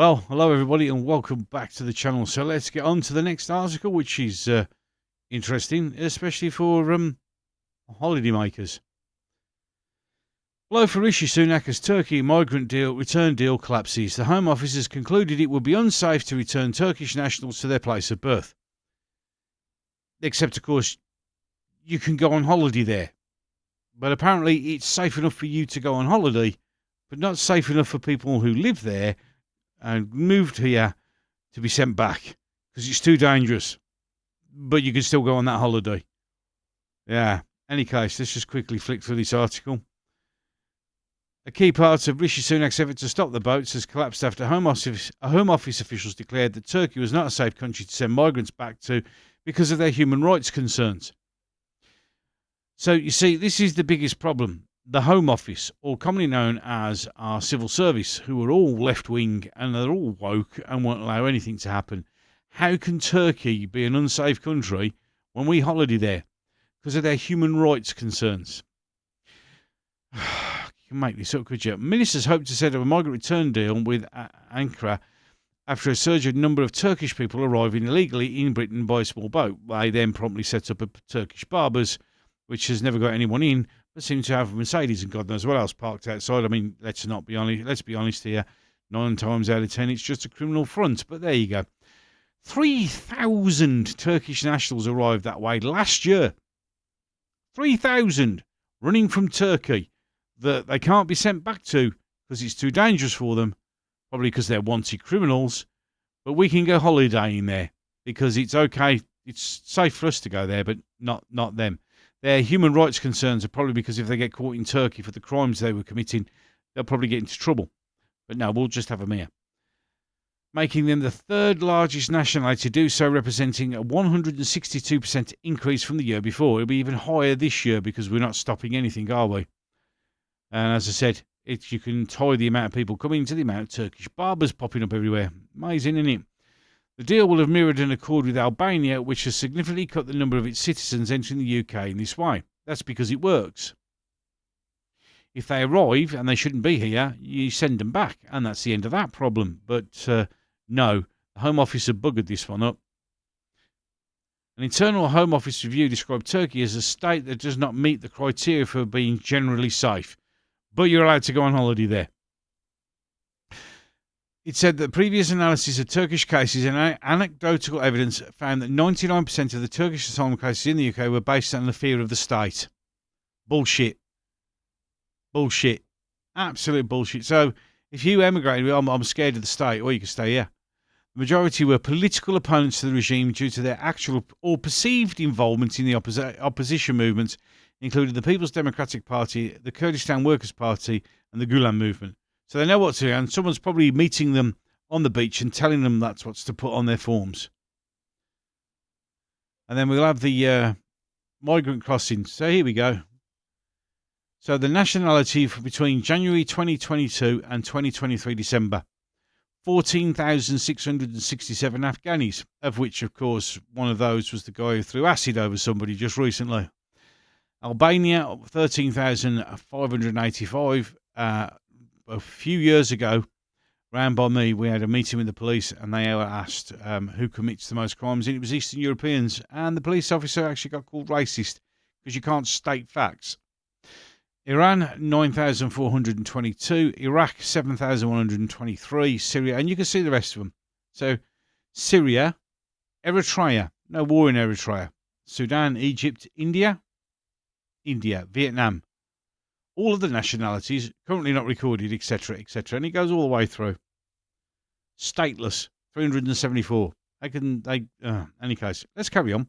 Well, hello everybody and welcome back to the channel. So let's get on to the next article, which is interesting, especially for holidaymakers. Blow for Rishi Sunak as Turkey migrant return deal collapses. The Home Office has concluded it would be unsafe to return Turkish nationals to their place of birth. Except, of course, you can go on holiday there. But apparently it's safe enough for you to go on holiday, but not safe enough for people who live there and moved here to be sent back because it's too dangerous. But you can still go on that holiday. Yeah. Any case, let's just quickly flick through this article. A key part of Rishi Sunak's effort to stop the boats has collapsed after Home Office officials declared that Turkey was not a safe country to send migrants back to because of their human rights concerns. So, you see, this is the biggest problem. The Home Office, or commonly known as our civil service, who are all left-wing and they're all woke and won't allow anything to happen. How can Turkey be an unsafe country when we holiday there? Because of their human rights concerns. You can make this up, could you? Ministers hope to set up a migrant return deal with Ankara after a surge of number of Turkish people arriving illegally in Britain by a small boat. They then promptly set up a Turkish barbers, which has never got anyone in, but seem to have a Mercedes and God knows what else parked outside. I mean, let's be honest here. 9 times out of 10, it's just a criminal front. But there you go. 3,000 Turkish nationals arrived that way last year. 3,000 running from Turkey that they can't be sent back to because it's too dangerous for them, probably because they're wanted criminals. But we can go holidaying there because it's okay. It's safe for us to go there, but not them. Their human rights concerns are probably because if they get caught in Turkey for the crimes they were committing, they'll probably get into trouble. But no, we'll just have them here. Making them the third largest nationality to do so, representing a 162% increase from the year before. It'll be even higher this year because we're not stopping anything, are we? And as I said, you can tie the amount of people coming to the amount of Turkish barbers popping up everywhere. Amazing, isn't it? The deal will have mirrored an accord with Albania, which has significantly cut the number of its citizens entering the UK in this way. That's because it works. If they arrive and they shouldn't be here, you send them back, and that's the end of that problem. But no, the Home Office have buggered this one up. An internal Home Office review described Turkey as a state that does not meet the criteria for being generally safe, but you're allowed to go on holiday there. It said that previous analysis of Turkish cases and anecdotal evidence found that 99% of the Turkish asylum cases in the UK were based on the fear of the state. Bullshit. Bullshit. Absolute bullshit. So, if you emigrated, I'm scared of the state, or you can stay here. The majority were political opponents to the regime due to their actual or perceived involvement in the opposition movements, including the People's Democratic Party, the Kurdistan Workers' Party, and the Gulen movement. So they know what to do, and someone's probably meeting them on the beach and telling them that's what's to put on their forms. And then we'll have the migrant crossings. So here we go. So the nationality for between January 2022 and 2023 December, 14,667 Afghanis, of which, of course, one of those was the guy who threw acid over somebody just recently. Albania, 13,585. A few years ago, round by me, we had a meeting with the police and they were asked who commits the most crimes, and it was Eastern Europeans, and the police officer actually got called racist because you can't state facts. Iran, 9,422, Iraq, 7,123, Syria, and you can see the rest of them. So, Syria, Eritrea, no war in Eritrea, Sudan, Egypt, India, Vietnam. All of the nationalities, currently not recorded, etc., etc. And it goes all the way through. Stateless, 374. Any case, let's carry on.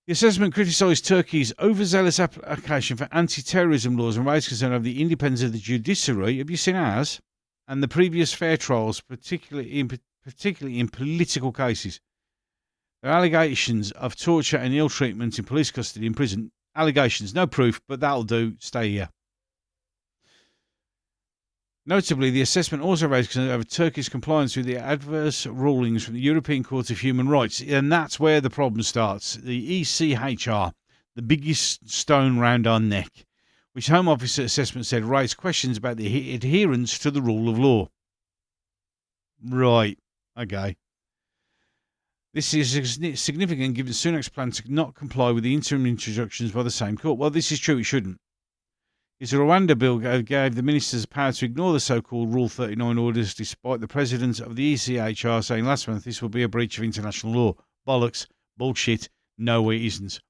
The assessment criticised Turkey's overzealous application for anti-terrorism laws and raised concern over the independence of the judiciary. Have you seen ours? And the previous fair trials, particularly in political cases. There are allegations of torture and ill treatment in police custody in prison. Allegations, no proof, but that'll do. Stay here. Notably, the assessment also raised concern over Turkey's compliance with the adverse rulings from the European Court of Human Rights. And that's where the problem starts. The ECHR, the biggest stone round our neck, which Home Office assessment said raised questions about the adherence to the rule of law. Right. Okay. This is significant given Sunak's plan to not comply with the interim introductions by the same court. Well, this is true, it shouldn't. His Rwanda bill gave the ministers the power to ignore the so-called Rule 39 orders, despite the president of the ECHR saying last month this would be a breach of international law. Bollocks. Bullshit. No, it isn't.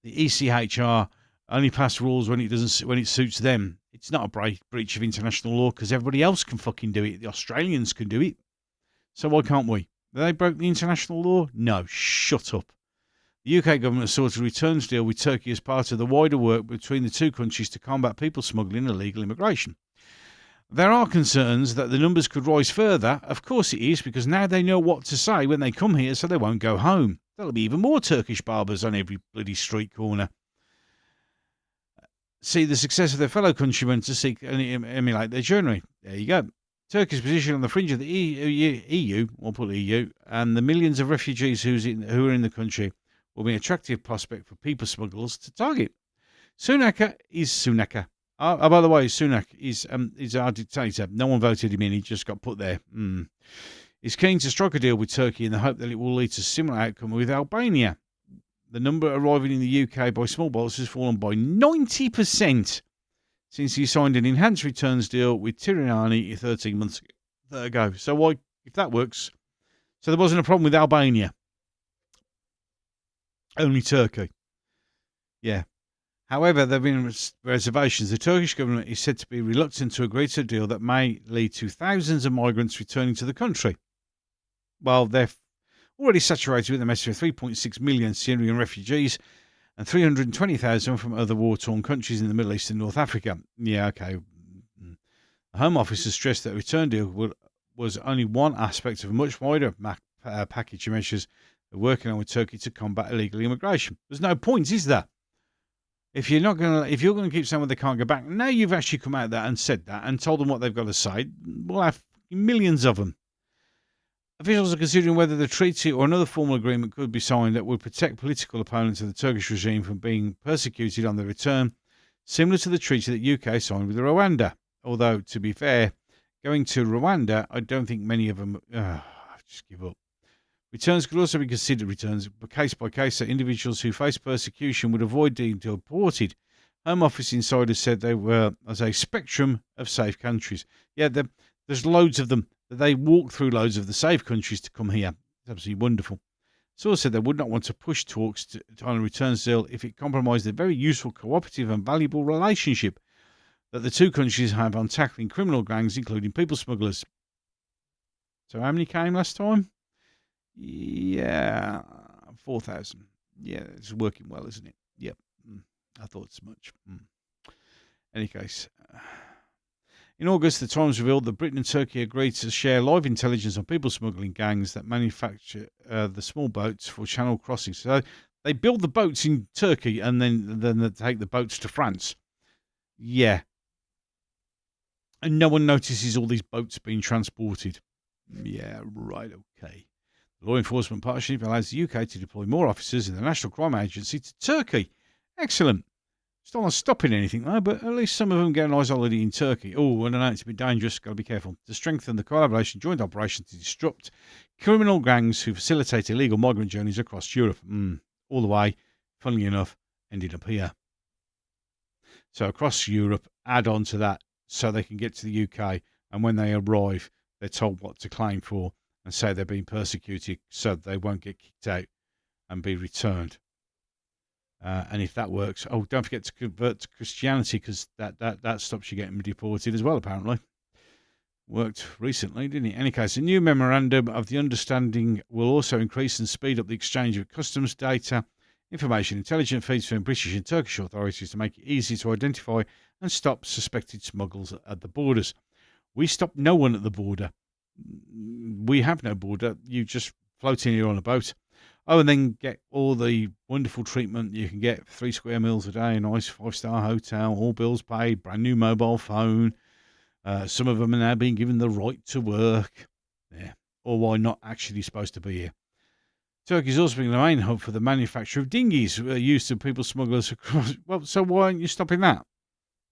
The ECHR only pass rules when it suits them. It's not a breach of international law because everybody else can fucking do it. The Australians can do it. So why can't we? They broke the international law? No, shut up. The UK government sought a returns deal with Turkey as part of the wider work between the two countries to combat people smuggling and illegal immigration. There are concerns that the numbers could rise further. Of course it is, because now they know what to say when they come here, so they won't go home. There'll be even more Turkish barbers on every bloody street corner. See the success of their fellow countrymen to seek and emulate their journey. There you go. Turkey's position on the fringe of the EU, we'll put EU, and the millions of refugees who are in the country will be an attractive prospect for people smugglers to target. Sunak is Sunak. By the way, Sunak is our dictator. No one voted him in. He just got put there. He's keen to strike a deal with Turkey in the hope that it will lead to a similar outcome with Albania. The number arriving in the UK by small boats has fallen by 90% since he signed an enhanced returns deal with Tirana 13 months ago. So why, if that works, so there wasn't a problem with Albania, only Turkey. Yeah. However, there have been reservations. The Turkish government is said to be reluctant to agree to a deal that may lead to thousands of migrants returning to the country. Well, they're already saturated with a mess of 3.6 million Syrian refugees and 320,000 from other war-torn countries in the Middle East and North Africa. Yeah, okay. The Home Office has stressed that a return deal was only one aspect of a much wider package of measures they're working on with Turkey to combat illegal immigration. There's no point, is there? If you're going to keep saying they can't go back, now you've actually come out there and said that and told them what they've got to say, we'll have millions of them. Officials are considering whether the treaty or another formal agreement could be signed that would protect political opponents of the Turkish regime from being persecuted on their return, similar to the treaty that UK signed with Rwanda. Although, to be fair, going to Rwanda, I don't think many of them... just give up. Returns could also be considered returns case by case, so individuals who face persecution would avoid being deported. Home Office insiders said they were as a spectrum of safe countries. Yeah, there's loads of them. They walk through loads of the safe countries to come here. It's absolutely wonderful. Source said they would not want to push talks on a returns deal if it compromised the very useful, cooperative and valuable relationship that the two countries have on tackling criminal gangs, including people smugglers. So how many came last time? Yeah, 4,000. Yeah, it's working well, isn't it? Yep. I thought as much. Any case... In August, the Times revealed that Britain and Turkey agreed to share live intelligence on people smuggling gangs that manufacture the small boats for channel crossings. So they build the boats in Turkey and then they take the boats to France. Yeah. And no one notices all these boats being transported. Yeah, right, okay. The law enforcement partnership allows the UK to deploy more officers in the National Crime Agency to Turkey. Excellent. Still not stopping anything though, but at least some of them get a nice holiday in Turkey. Oh, and I know it's a bit dangerous, got to be careful. To strengthen the collaboration, joint operation to disrupt criminal gangs who facilitate illegal migrant journeys across Europe. All the way, funnily enough, ended up here. So across Europe, add on to that so they can get to the UK, and when they arrive, they're told what to claim for and say they're being persecuted so they won't get kicked out and be returned. And if that works, don't forget to convert to Christianity because that stops you getting deported as well, apparently. Worked recently, didn't it? In any case, a new memorandum of the understanding will also increase and speed up the exchange of customs data, information, intelligence feeds between British and Turkish authorities to make it easy to identify and stop suspected smugglers at the borders. We stop no one at the border. We have no border. You just float in here on a boat. Oh, and then get all the wonderful treatment you can get for 3 square meals a day, a nice 5-star hotel, all bills paid, brand new mobile phone. Some of them are now being given the right to work. Yeah, or why not actually supposed to be here. Turkey is also being the main hub for the manufacture of dinghies used to people smugglers across. Well, so why aren't you stopping that?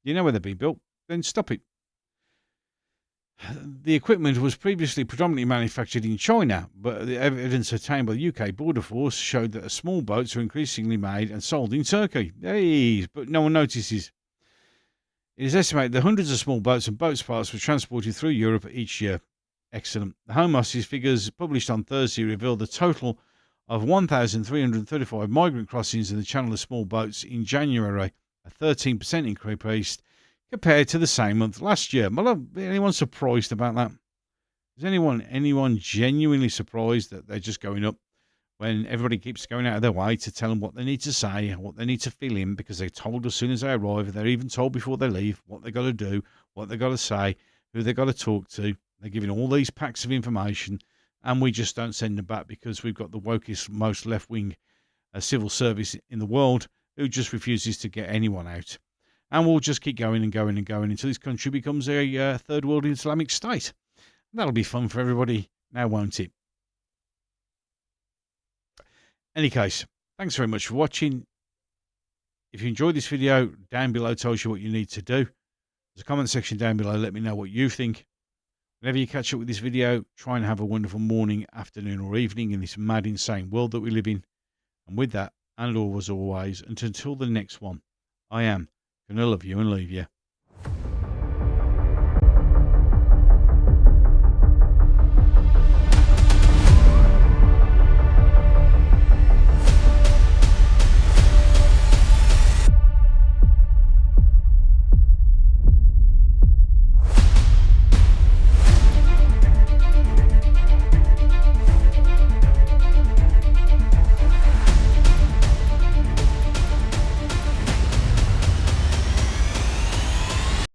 You know where they're being built, then stop it. The equipment was previously predominantly manufactured in China, but the evidence obtained by the UK Border Force showed that small boats are increasingly made and sold in Turkey. Hey, but no one notices. It is estimated that hundreds of small boats and boat parts were transported through Europe each year. Excellent. The Home Office figures published on Thursday revealed a total of 1,335 migrant crossings in the Channel of small boats in January, a 13% increase compared to the same month last year. Anyone surprised about that? Is anyone genuinely surprised that they're just going up when everybody keeps going out of their way to tell them what they need to say, what they need to fill in, because they're told as soon as they arrive, they're even told before they leave what they've got to do, what they've got to say, who they've got to talk to. They're giving all these packs of information, and we just don't send them back because we've got the wokest, most left-wing civil service in the world who just refuses to get anyone out. And we'll just keep going and going and going until this country becomes a third world Islamic state. That'll be fun for everybody now, won't it? Any case, thanks very much for watching. If you enjoyed this video, down below tells you what you need to do. There's a comment section down below. Let me know what you think. Whenever you catch up with this video, try and have a wonderful morning, afternoon or evening in this mad, insane world that we live in. And with that, and always, and until the next one, I am going to love you and leave you.